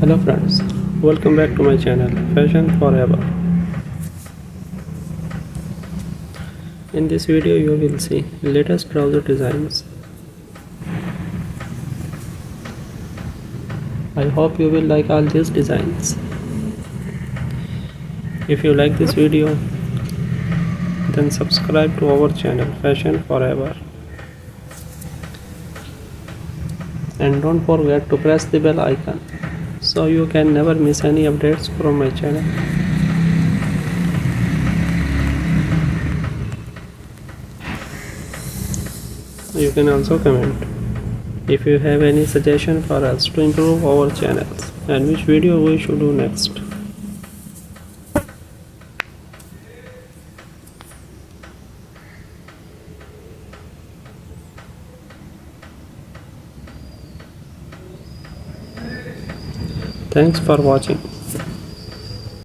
Hello friends, welcome back to my channel Fashion Forever. In this video you will see latest trouser designs. I hope you will like all these designs. If you like this video, then subscribe to our channel Fashion Forever. And don't forget to press the bell icon so you can never miss any updates from my channel. You can also comment if you have any suggestion for us to improve our channels and which video we should do next. Thanks for watching.